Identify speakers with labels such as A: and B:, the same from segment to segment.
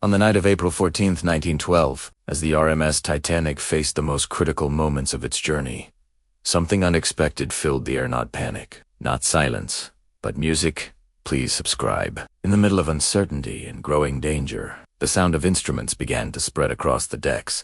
A: On the night of April 14, 1912, as the RMS Titanic faced the most critical moments of its journey, something unexpected filled the air. Not panic, not silence, but music. Please subscribe. In the middle of uncertainty and growing danger, the sound of instruments began to spread across the decks,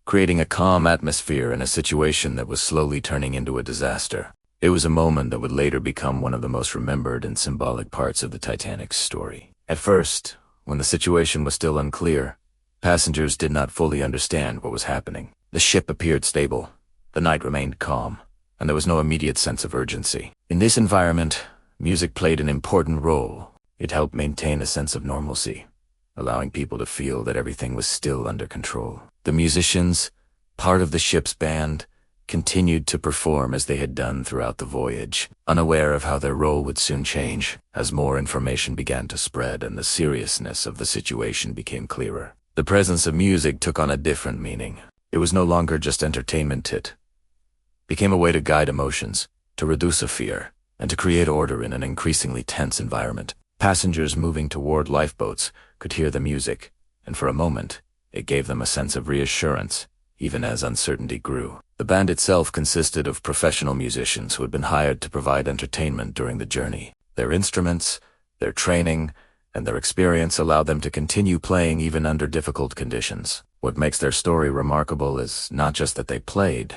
A: creating a calm atmosphere in a situation that was slowly turning into a disaster. It was a moment that would later become one of the most remembered and symbolic parts of the Titanic's story. At first, when the situation was still unclear, passengers did not fully understand what was happening. The ship appeared stable, the night remained calm, and there was no immediate sense of urgency. In this environment, music played an important role. It helped maintain a sense of normalcy, allowing people to feel that everything was still under control. The musicians, part of the ship's band, continued to perform as they had done throughout the voyage, unaware of how their role would soon change as more information began to spread and the seriousness of the situation became clearer. The presence of music took on a different meaning. It was no longer just entertainment. It became a way to guide emotions, to reduce a fear, and to create order in an increasingly tense environment. Passengers moving toward lifeboats could hear the music, and for a moment, it gave them a sense of reassurance, even as uncertainty grew. The band itself consisted of professional musicians who had been hired to provide entertainment during the journey. Their instruments, their training, and their experience allowed them to continue playing even under difficult conditions. What makes their story remarkable is not just that they played,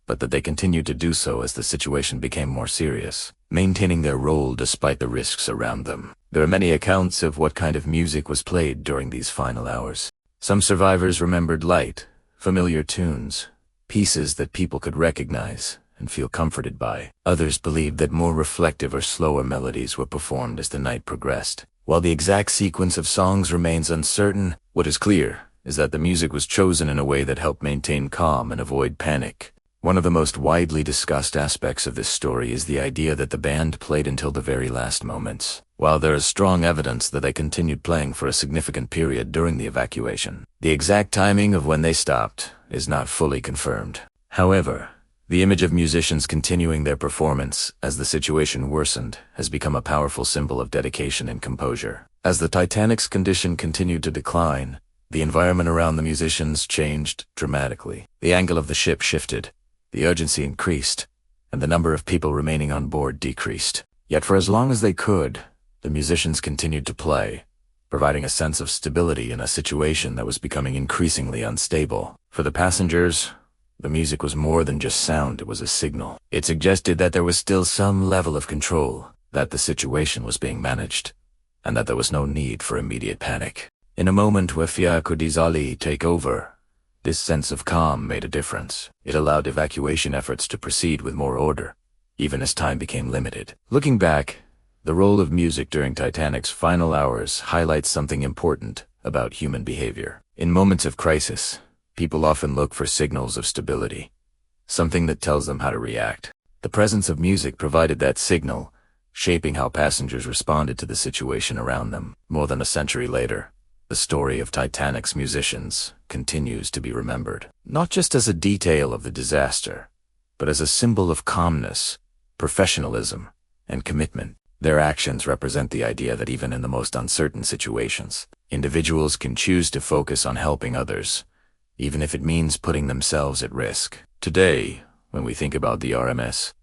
A: but that they continued to do so as the situation became more serious, maintaining their role despite the risks around them. There are many accounts of what kind of music was played during these final hours. Some survivors remembered light, familiar tunes, pieces that people could recognize and feel comforted by. Others believed that more reflective or slower melodies were performed as the night progressed. While the exact sequence of songs remains uncertain, what is clear is that the music was chosen in a way that helped maintain calm and avoid panic. One of the most widely discussed aspects of this story is the idea that the band played until the very last moments. While there is strong evidence that they continued playing for a significant period during the evacuation, the exact timing of when they stopped is not fully confirmed. However, the image of musicians continuing their performance as the situation worsened has become a powerful symbol of dedication and composure. As the Titanic's condition continued to decline, the environment around the musicians changed dramatically. The angle of the ship shifted, the urgency increased, and the number of people remaining on board decreased. Yet for as long as they could, the musicians continued to play, providing a sense of stability in a situation that was becoming increasingly unstable. For the passengers, the music was more than just sound, it was a signal. It suggested that there was still some level of control, that the situation was being managed, and that there was no need for immediate panic. In a moment where fear could easily take over, this sense of calm made a difference. It allowed evacuation efforts to proceed with more order, even as time became limited. Looking back, the role of music during Titanic's final hours highlights something important about human behavior. In moments of crisis, people often look for signals of stability, something that tells them how to react. The presence of music provided that signal, shaping how passengers responded to the situation around them. More than a century later, the story of Titanic's musicians continues to be remembered, not just as a detail of the disaster, but as a symbol of calmness, professionalism, and commitment. Their actions represent the idea that even in the most uncertain situations, individuals can choose to focus on helping others, even if it means putting themselves at risk. Today, when we think about the RMS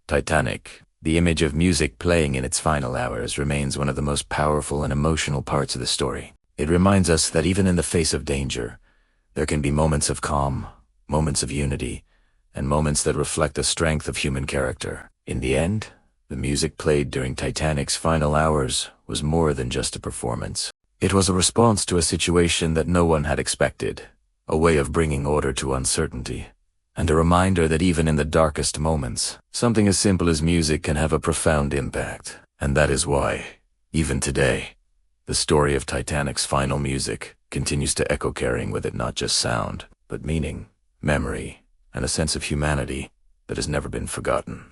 A: Titanic, the image of music playing in its final hours remains one of the most powerful and emotional parts of the story. It reminds us that even in the face of danger, there can be moments of calm, moments of unity, and moments that reflect the strength of human character. In the end, the music played during Titanic's final hours was more than just a performance. It was a response to a situation that no one had expected, a way of bringing order to uncertainty, and a reminder that even in the darkest moments, something as simple as music can have a profound impact. And that is why, even today, the story of Titanic's final music continues to echo, carrying with it not just sound, but meaning, memory, and a sense of humanity that has never been forgotten.